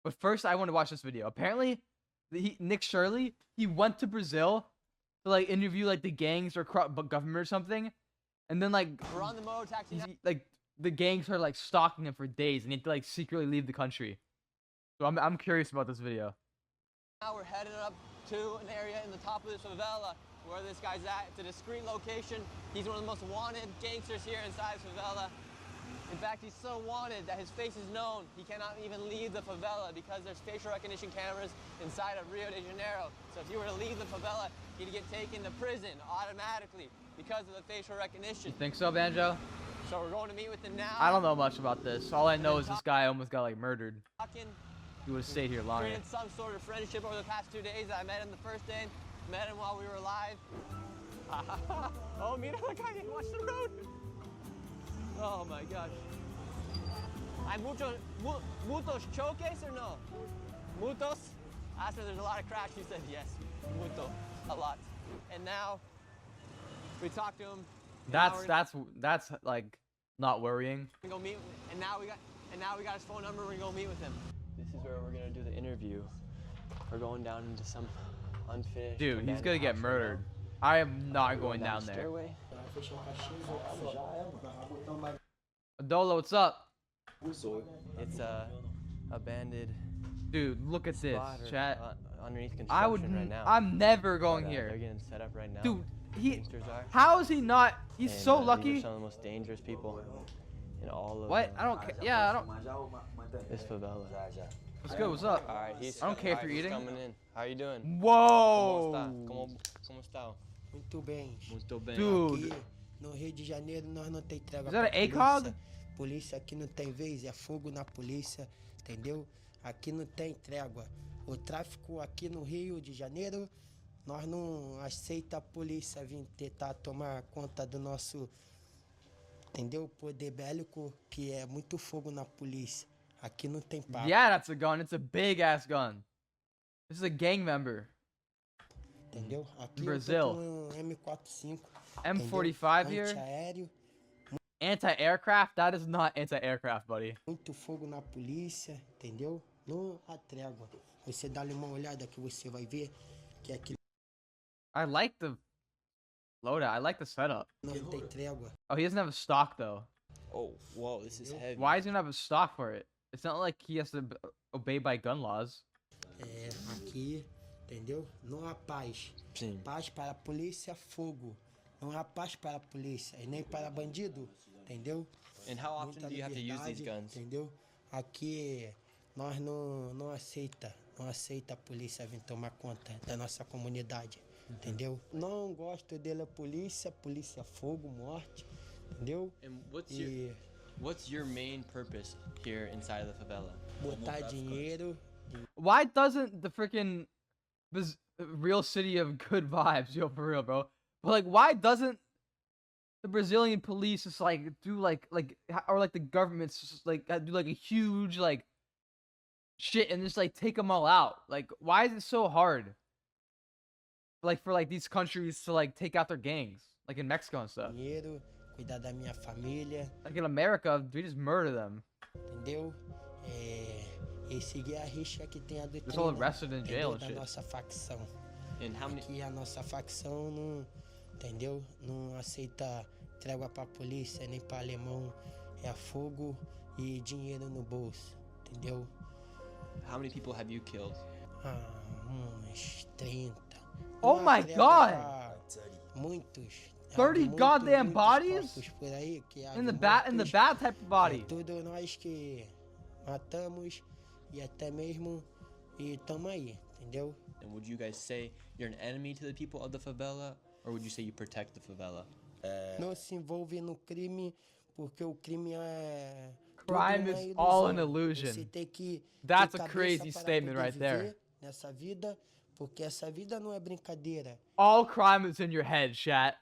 But first, I want to watch this video. Apparently, Nick Shirley, he went to Brazil to like interview like the gangs or government or something, and then like we're on the moto taxi. Like the gangs are like stalking him for days, and he had to like secretly leave the country. So I'm curious about this video. Now we're headed up to an area in the top of this favela where this guy's at. It's a discreet location. He's one of the most wanted gangsters here inside favela. In fact, he's so wanted that his face is known. He cannot even leave the favela because there's facial recognition cameras inside of Rio de Janeiro. So if you were to leave the favela, he'd get taken to prison automatically because of the facial recognition. You think so, Banjo? So we're going to meet with him now. I don't know much about this. All I know is this guy almost got like murdered. He would have stayed here longer. Created some sort of friendship over the past 2 days. I met him the first day, met him while we were live. Oh, mira la calle, watch the road. Oh my gosh. Hay muchos choques or no? Muchos? I asked her there's a lot of cracks. She said yes, mucho, a lot. And now we talked to him. That's like not worrying. We go meet, and now we got his phone number. We're gonna go meet with him. This is where we're gonna do the interview. We're going down into some unfinished. Dude, he's gonna get murdered. I am not going down there. Adolo, what's up? It's a abandoned. Dude, look at this, chat. Underneath construction right now. I'm never going here. They're getting set up right now. Dude, Gangsters are. how is he not? He's so lucky. These are some of the most dangerous people in all of. What? I don't care. Yeah, I don't. This favela. What's good? What's up? All right, I don't care if you're eating. Coming in. How are you doing? Whoa. Como está? Muito bem. Muito bem. Dude. Aqui no Rio de Janeiro nós não tem trégua. Is that pra an ACOG? Polícia aqui não tem vez, é fogo na polícia, entendeu? Aqui não tem trégua. O tráfico aqui no Rio de Janeiro, nós não aceita a polícia vir tentar tomar conta do nosso, entendeu? Poder bélico, que é muito fogo na polícia. Aqui não tem papo. Yeah, that's a gun. It's a big ass gun. This is a gang member. Entendeu? Aqui Brazil. eu tô com um M45. M45 here. Antiaéreo. Anti-aircraft? That is not anti-aircraft, buddy. Muito fogo na polícia, entendeu? Não há trégua. Você dá-lhe uma olhada que você vai ver que aqui I like the loadout. I like the setup. não tem trégua. Oh, he doesn't have a stock though. Oh, whoa, this is heavy. Why does he not have a stock for it? It's not like he has to obey by gun laws. É, aqui, entendeu? Não há paz. Sim. Paz para a polícia, fogo. Não há paz para a polícia e nem para bandido, entendeu? And how often Muita do you have to use these liberdade, guns? entendeu? Aqui nós não aceita a polícia vir tomar conta da nossa comunidade, entendeu? Não gosto dela polícia, fogo, morte, entendeu? And E what's your main purpose here inside of the favela? botar dinheiro. Why doesn't the freaking real city of good vibes, yo, for real, bro? But like, why doesn't the Brazilian police just like do like or like the government's just like do like a huge like shit and just like take them all out? Like, why is it so hard? Like for like these countries to like take out their gangs, like in Mexico and stuff. Dinheiro, cuidar da minha família, Like in America, we just murder them. entendeu? E seguir a rixa que tem a Just all doutrina, arrested in jail entendeu? and Da shit. nossa facção. And how many? Que a nossa facção não, entendeu? Não aceita trégua pra polícia, nem pra alemão. É fogo e dinheiro no bolso, entendeu? How many people have you killed? Uns 30. Oh Não há my trégua God! pra Muitos. 30 goddamn bodies? corpos por aí que há In the de bad mortos. type of body. É tudo nós que matamos e até mesmo e tamo aí, entendeu? And would you guys say you're an enemy to the people of the favela, or would you say you protect the favela? Não se envolve no crime porque o crime é Crime tudo uma is all an ilusão. illusion. Você tem que That's ter a cabeça crazy para statement poder right there. viver nessa vida, porque essa vida não é brincadeira. All crime is in your head, chat.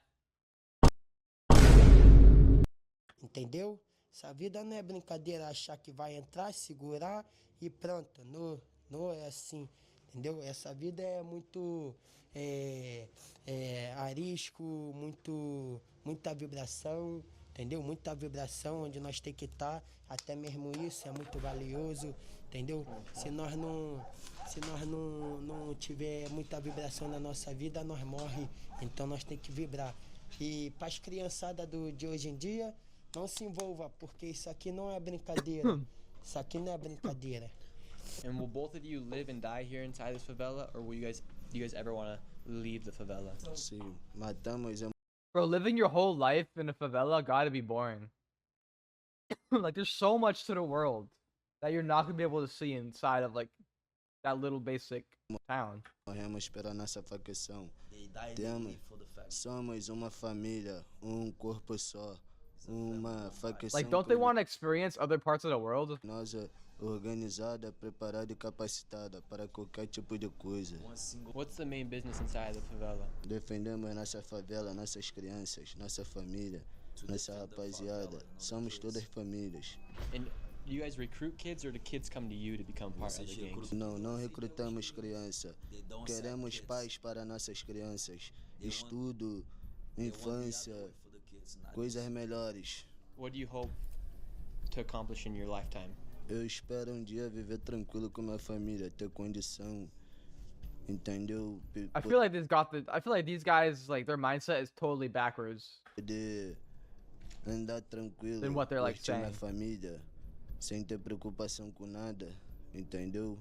Entendeu? Essa vida não é brincadeira, achar que vai entrar, segurar e pronto. Não é assim, entendeu? Essa vida é muito arisco, muita vibração, entendeu? Muita vibração, onde nós tem que estar, até mesmo isso é muito valioso, entendeu? Se nós não tiver muita vibração na nossa vida, nós morre, então nós tem que vibrar. E para as criançadas de hoje em dia, não se envolva, porque isso aqui não é brincadeira, isso aqui não é brincadeira. And will both of you live and die here inside this favela, or do you guys ever want to leave the favela? Se matamos, Bro, living your whole life in a favela gotta be boring. Like, there's so much to the world that you're not gonna be able to see inside of, like, that little basic town. morremos pela nossa facção. Somos uma família, corpo só, uma facção Like, don't they want to experience other parts of the world? criminosa, organizada, preparada e capacitada para qualquer tipo de coisa. What's the main business inside the favela? Defendemos nossa favela, nossas crianças, nossa família, nossa rapaziada. Somos todas famílias. And do you guys recruit kids, or do kids come to you to become part of the gangs? Não recrutamos criança. Queremos paz para nossas crianças. Estudo, infância, coisas melhores. What do you hope to accomplish in your lifetime? Eu espero dia viver tranquilo com minha família, ter condição, entendeu? I feel like these guys, like, their mindset is totally backwards. Poder andar tranquilo, Than what they're, like, curtir minha saying. família, sem ter preocupação com nada, entendeu?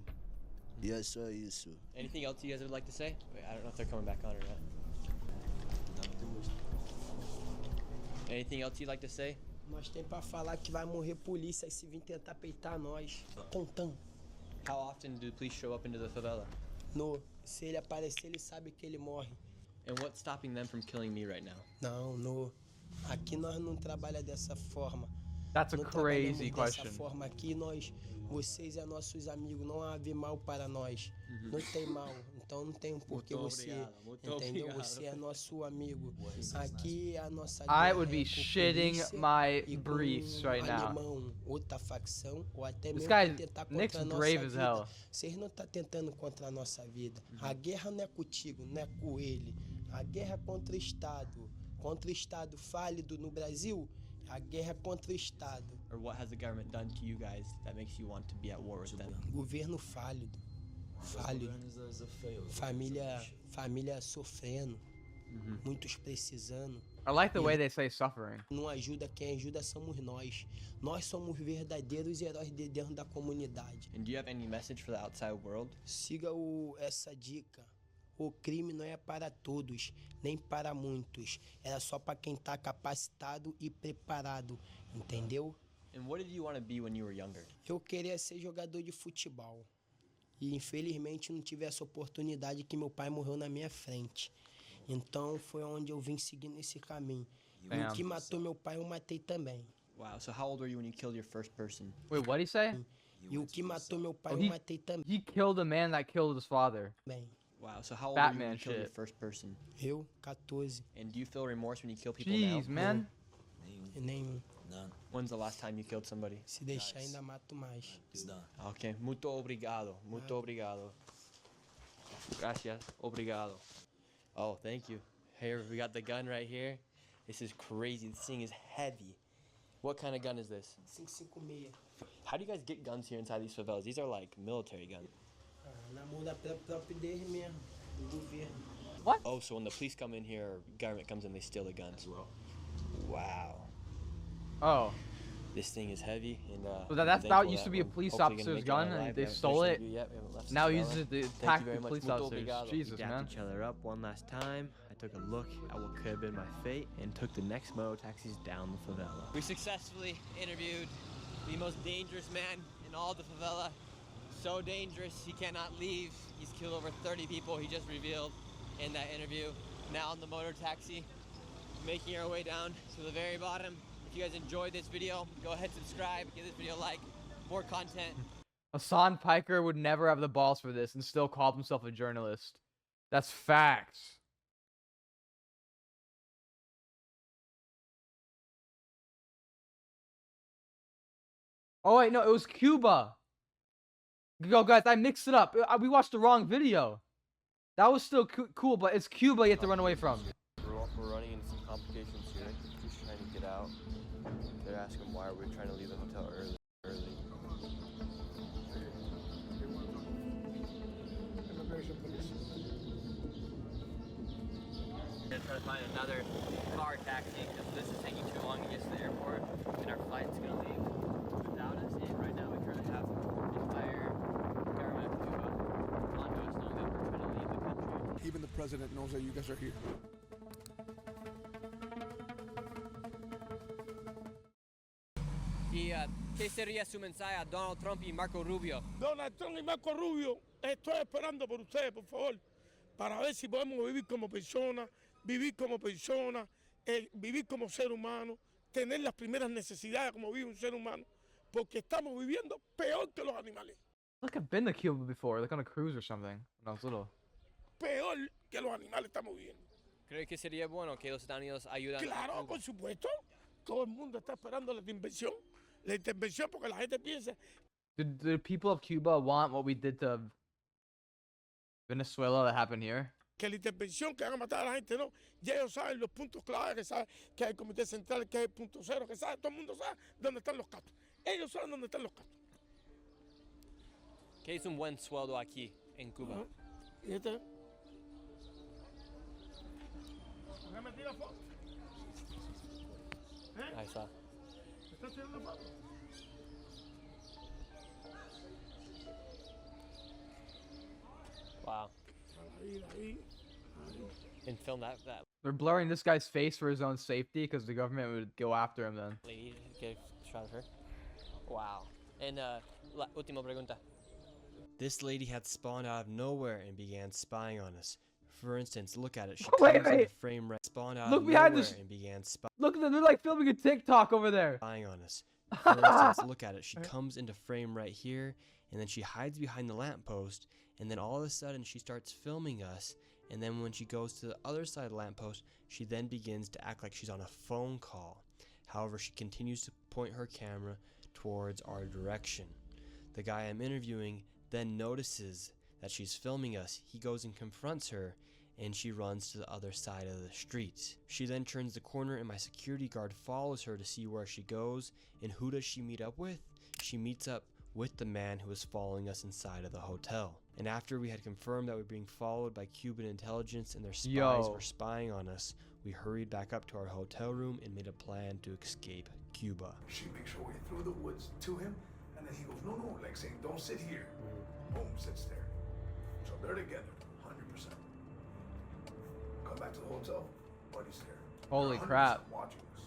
E é só isso. Anything else you guys would like to say? Wait, I don't know if they're coming back on or not. Anything else you'd like to say? Nós tem pra falar que vai morrer polícia e se vir tentar peitar nós. Tantam. How often do police show up into the favela? No, se ele aparecer, ele sabe que ele morre. And what's stopping them from killing me right now? Não, no. Aqui nós não trabalha dessa forma. That's a Não crazy trabalhamos dessa question. forma aqui, vocês é nossos amigos, não há mal para nós. Não tem mal, então não tem um porquê você, entendeu? Você é nosso amigo. Aqui é a nossa I guerra would be é com shitting polícia my e com briefs right now. alemão, outra facção, ou até This mesmo guy, tentar Nick's contra a nossa brave as vida. hell. Vocês não estão tentando contra a nossa vida. A guerra não é contigo, não é com ele. A guerra é contra o Estado. Contra o Estado fálido no Brasil, a guerra é contra o Estado. Or what has the government done to you guys that makes you want to be at war with them? Governo fálido. Fálido. Família sofrendo. Muitos precisando. I like the way they say suffering. Não ajuda, quem ajuda somos nós. Nós somos verdadeiros heróis de dentro da comunidade. And do you have any message for the outside world? Siga essa dica. O crime não é para todos, nem para muitos. Era só para quem está capacitado e preparado, entendeu? And what did you want to be when you were younger? Eu queria ser jogador de futebol. E infelizmente não tive essa oportunidade que meu pai morreu na minha frente. Então foi onde eu vim seguindo esse caminho. E o que matou meu pai eu matei também. Wow, so how old were you when you killed your first person? Wait, what did he say? E o que matou meu pai Oh, eu matei também. He killed a man that killed his father. Wow, so how old were you when Batman you killed your shit. first person? Eu, 14. And do you feel remorse when you kill people Jeez, now? man. E nenhum. When's the last time you killed somebody? Se deixar ainda mato mais. Okay, muito obrigado, muito obrigado. Gracias, obrigado. Oh, thank you. Here, we got the gun right here. This is crazy, this thing is heavy. What kind of gun is this? 556. How do you guys get guns here inside these favelas? These are like military guns. Na mão da própria deles mesmo, do governo. Oh, so when the police come in here, or government comes in, they steal the guns. Wow. Oh. This thing is heavy, and So that used to be a police officer's gun, and they stole it. Now he uses it to attack the police officers. Jesus, we dapped man. each other up one last time. I took a look at what could have been my fate and took the next moto taxis down the favela. We successfully interviewed the most dangerous man in all the favela. So dangerous, he cannot leave. He's killed over 30 people, he just revealed in that interview. Now on the motor taxi, making our way down to the very bottom. If you guys enjoyed this video, go ahead, subscribe, give this video a like, more content. Hassan Piker would never have the balls for this and still call himself a journalist. That's facts. Oh wait, no, it was Cuba. Yo, guys, I mixed it up. We watched the wrong video. That was still cool, but it's Cuba you have to run away from. We're running into some complications here. Just trying to get out. They're asking why are we trying to leave the hotel early. Immigration police. We're gonna try to find another car taxi because this is taking too long to get to the airport, and our flight's gonna leave without us. And right now, we currently have the entire government of Cuba onto us, knowing that we're trying to leave the country. Even the president knows that you guys are here. ¿Y qué sería su mensaje a Donald Trump y Marco Rubio? Donald Trump y Marco Rubio, estoy esperando por ustedes, por favor, para ver si podemos vivir como personas, vivir como ser humano, tener las primeras necesidades como vive un ser humano, porque estamos viviendo peor que los animales. Like I've been to Cuba before, like on a cruise or something when I was little. Peor que los animales estamos viviendo. ¿Cree que sería bueno que los Estados Unidos ayudan a Claro, Cuba? por supuesto. Todo el mundo está esperando la intervención porque la gente piensa Do the people of Cuba want what we did to Venezuela that happened here? que la intervención que van a matar a la gente, no. Ya ellos saben los puntos claves, que saben que hay el comité central, que hay el punto cero, que sabe, todo el mundo sabe dónde están los catos. Ellos saben dónde están los catos. ¿Qué es un buen sueldo aquí en Cuba? Ajá. ¿Y este? Déjame tirar foto. Ahí está. ¿Estás tirando foto? Wow. Ahí. And film that They're blurring this guy's face for his own safety because the government would go after him then. lady. Get a shot of her. Wow. And la última pregunta. This lady had spawned out of nowhere and began spying on us. For instance, look at it. She Wait, comes into wait. frame right, spawned out Look of behind nowhere this- and began Look at them, they're like filming a TikTok over there. spying on us. For instance, look at it. She comes into frame right here, and then she hides behind the lamppost, and then all of a sudden she starts filming us. And then when she goes to the other side of the lamppost, she then begins to act like she's on a phone call. However, she continues to point her camera towards our direction. The guy I'm interviewing then notices that she's filming us. He goes and confronts her, and she runs to the other side of the street. She then turns the corner, and my security guard follows her to see where she goes. And who does she meet up with? She meets up with the man who was following us inside of the hotel. And after we had confirmed that we were being followed by Cuban intelligence and their spies Yo. were spying on us, we hurried back up to our hotel room and made a plan to escape Cuba. She makes her way through the woods to him, and then he goes, no, like saying, don't sit here. Boom, sits there. So they're together, 100%. Come back to the hotel, buddy's there. Holy They're 100% crap. watching us.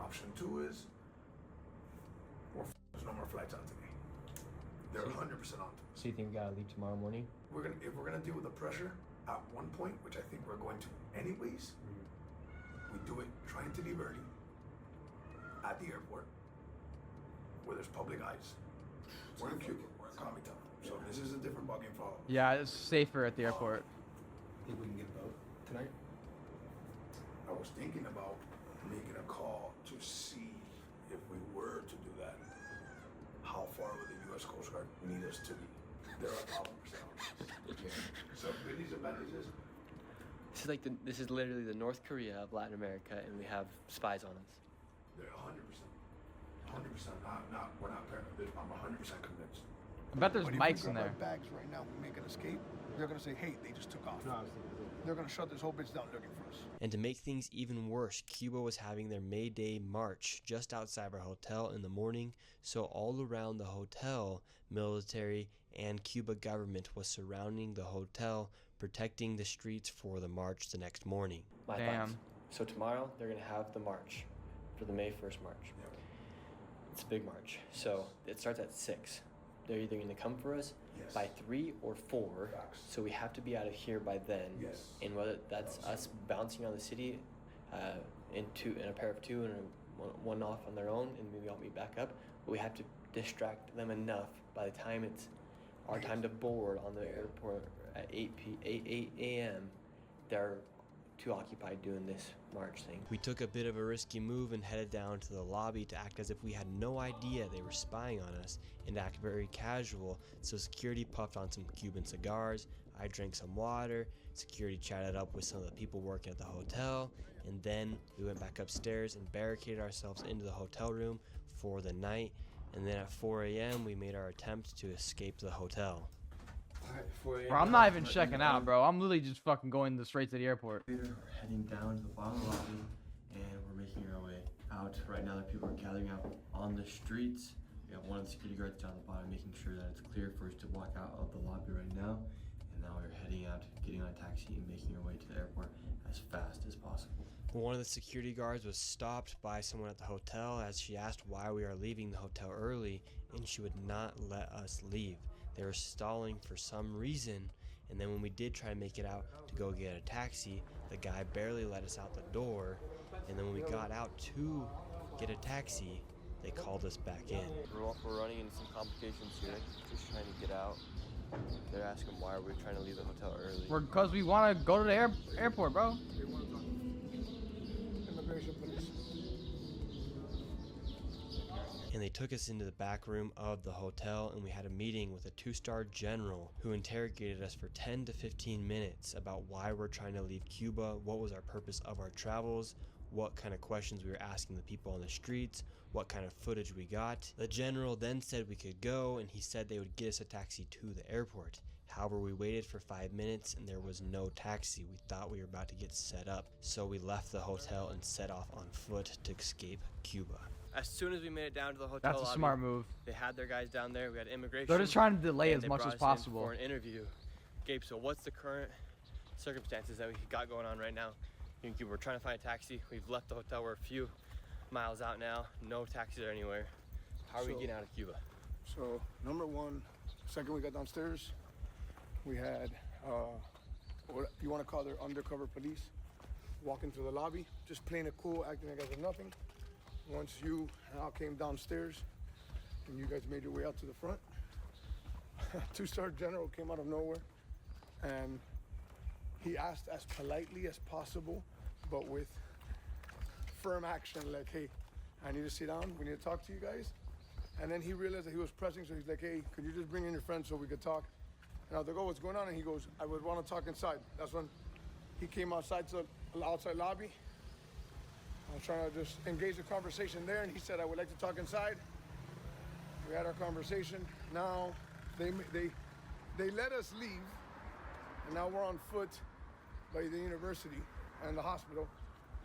Option 2 is, there's no more flights out today. They're 100% onto us. So you think we gotta leave tomorrow morning? If we're gonna deal with the pressure at one point, which I think we're going to anyways, we do it trying to leave early at the airport where there's public eyes. We're in Cuba, we're in Comedy Town, so this is a different ballgame for all of us. Yeah, it's safer at the airport. Think we can get a boat tonight? I was thinking about making a call to see if we were to do that, how far would the U.S. Coast Guard need us to be? They're at 1,000%. Yeah. So Billy's advantage is This is literally the North Korea of Latin America, and we have spies on us. they're 100%. 100%. We're not paranoid. I'm 100% convinced. I bet there's But if mics we in grab there. our bags right now, we make an escape, they're gonna say, hey, they just took off. They're gonna shut this whole bitch down looking for us. And to make things even worse, Cuba was having their May Day march just outside of our hotel in the morning, so all around the hotel, military and Cuba government was surrounding the hotel, protecting the streets for the march the next morning. My Damn. thoughts. So tomorrow they're gonna have the march for the May 1st march. It's a big march. So it starts at 6. They're either gonna come for us Yes. by 3 or 4. Facts. So we have to be out of here by then. Yes. And whether that's us bouncing around the city in a pair of 2 and one off on their own, and maybe I'll meet back up. But we have to distract them enough by the time it's our time to board on the airport at 8 a.m. They're too occupied doing this march thing. We took a bit of a risky move and headed down to the lobby to act as if we had no idea they were spying on us and act very casual, so security puffed on some Cuban cigars, I drank some water, security chatted up with some of the people working at the hotel, and then we went back upstairs and barricaded ourselves into the hotel room for the night, and then at 4 a.m. we made our attempt to escape the hotel. Bro, I'm not even checking out, bro. I'm literally just fucking going straight to the airport. We're heading down to the bottom of the lobby, and we're making our way out. Right now, the people are gathering out on the streets. We have one of the security guards down the bottom, making sure that it's clear for us to walk out of the lobby right now. And now we're heading out, getting on a taxi, and making our way to the airport as fast as possible. One of the security guards was stopped by someone at the hotel as she asked why we are leaving the hotel early, and she would not let us leave. They were stalling for some reason, and then when we did try to make it out to go get a taxi, the guy barely let us out the door, and then when we got out to get a taxi, they called us back in. We're running into some complications here, just trying to get out. They're asking why we're trying to leave the hotel early. Because we want to go to the airport, bro. Immigration police. And they took us into the back room of the hotel, and we had a meeting with a 2-star general who interrogated us for 10 to 15 minutes about why we're trying to leave Cuba, what was our purpose of our travels, what kind of questions we were asking the people on the streets, what kind of footage we got. The general then said we could go, and he said they would get us a taxi to the airport. However, we waited for 5 minutes and there was no taxi. We thought we were about to get set up, so we left the hotel and set off on foot to escape Cuba. As soon as we made it down to the hotel That's a lobby, smart move. they had their guys down there. We had immigration. They're just trying to delay and as much they as brought us in possible. for an interview. Gabe, so what's the current circumstances that we got going on right now in Cuba? We're trying to find a taxi. We've left the hotel. We're a few miles out now. No taxis are anywhere. How are we getting out of Cuba? So, number one, second we got downstairs, we had, what you want to call their undercover police, walking through the lobby, just playing it cool, acting like there's nothing. Once you and I came downstairs, and you guys made your way out to the front, 2-star general came out of nowhere, and he asked as politely as possible, but with firm action, like, hey, I need to sit down, we need to talk to you guys. And then he realized that he was pressing, so he's like, hey, could you just bring in your friend so we could talk? And I was like, oh, what's going on? And he goes, I would want to talk inside. That's when he came outside to the outside lobby. I was trying to just engage the conversation there, and he said, I would like to talk inside. We had our conversation. Now, they let us leave, and now we're on foot by the university and the hospital.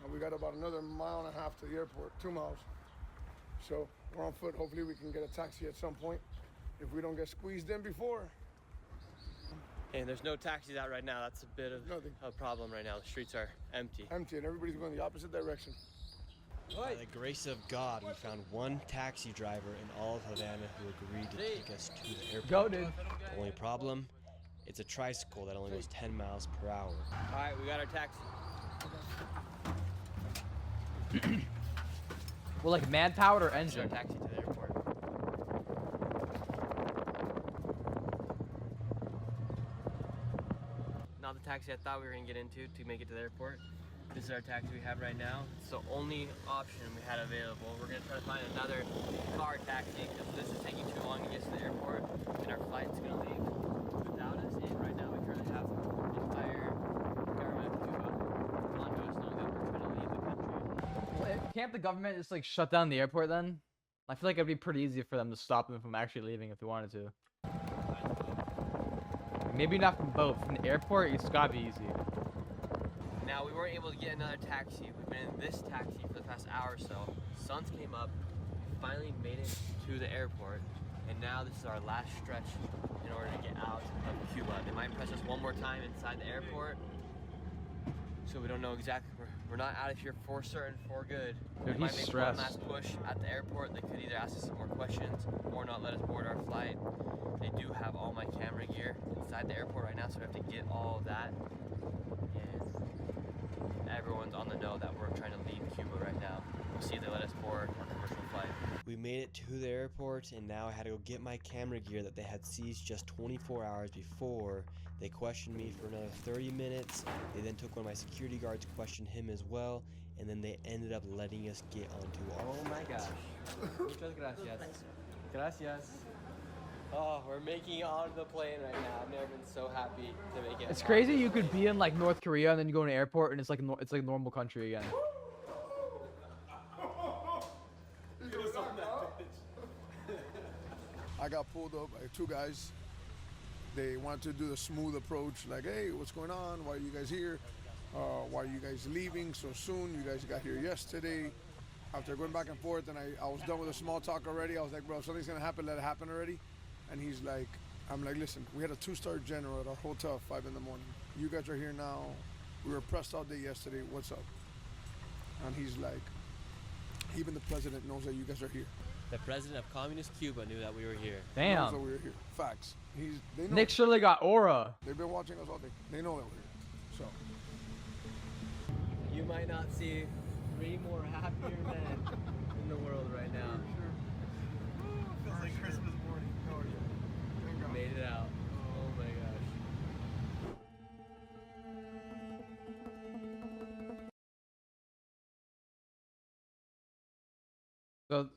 And we got about another 1.5 miles to the airport, 2 miles. So we're on foot. Hopefully we can get a taxi at some point if we don't get squeezed in before. And there's no taxis out right now. That's a bit of a problem right now. The streets are empty. Empty, and everybody's going the opposite direction. By the grace of God, we found one taxi driver in all of Havana who agreed to take us to the airport. Go, dude. The only problem, it's a tricycle that only goes 10 miles per hour. All right, we got our taxi. Well, like man-powered or This is our engine? taxi to the airport. Not the taxi I thought we were gonna get into to make it to the airport. This is our taxi we have right now. It's the only option we had available. We're gonna try to find another car taxi because this is taking too long to get to the airport, and our flight's gonna leave without us. And right now we currently have the entire government of Cuba onto us, knowing that we're trying to leave the country. Can't the government just like shut down the airport then? I feel like it'd be pretty easy for them to stop them from actually leaving if they wanted to. Maybe not from both. From the airport, it's gotta be easy. Now, we weren't able to get another taxi. We've been in this taxi for the past hour or so. Suns came up, we finally made it to the airport, and now this is our last stretch in order to get out of Cuba. They might press us one more time inside the airport, so we don't know exactly. We're not out of here for certain, for good. Dude, They might he's make one stressed. last push at the airport. They could either ask us some more questions or not let us board our flight. They do have all my camera gear inside the airport right now, so we have to get all of that. And everyone's on the know that we're trying to leave Cuba right now. We'll see if they let us board our commercial flight. We made it to the airport, and now I had to go get my camera gear that they had seized just 24 hours before. They questioned me for another 30 minutes. They then took one of my security guards, questioned him as well, and then they ended up letting us get onto our Oh my gosh. Muchas gracias. Gracias. Oh, we're making it onto the plane right now. I've never been so happy to make it. It's crazy. You could be in like North Korea and then you go to an airport and it's like it's like a normal country again. I got pulled up by two guys. They wanted to do the smooth approach, like, hey, what's going on? Why are you guys here? Why are you guys leaving so soon? You guys got here yesterday. After going back and forth, and I was done with the small talk already. I was like, bro, if something's gonna happen, let it happen already. And he's like, I'm like, listen, we had a 2-star general at our hotel at 5 in the morning. You guys are here now. We were pressed all day yesterday. What's up? And he's like, even the president knows that you guys are here. The president of communist Cuba knew that we were here. He knows that Damn. we were here. Facts. They know. Nick surely got aura. They've been watching us all day. They know that we're here. So. You might not see 3 more happier men in the world right now. Feels like Christmas morning. How are you? Made it out. Oh my gosh. So,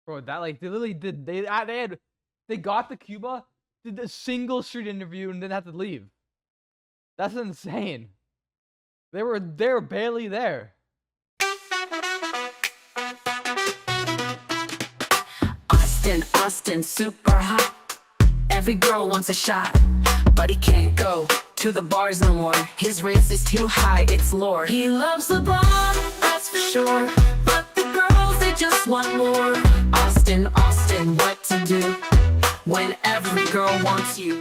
bro, that like they literally did. They got to Cuba, did a single street interview, and didn't have to leave. That's insane. They were barely there. Austin, super hot. Every girl wants a shot, but he can't go to the bars no more. His race is too high, it's lore. He loves LeBron, that's for sure, but the girls, they just want more. Austin, what to do when every girl wants you?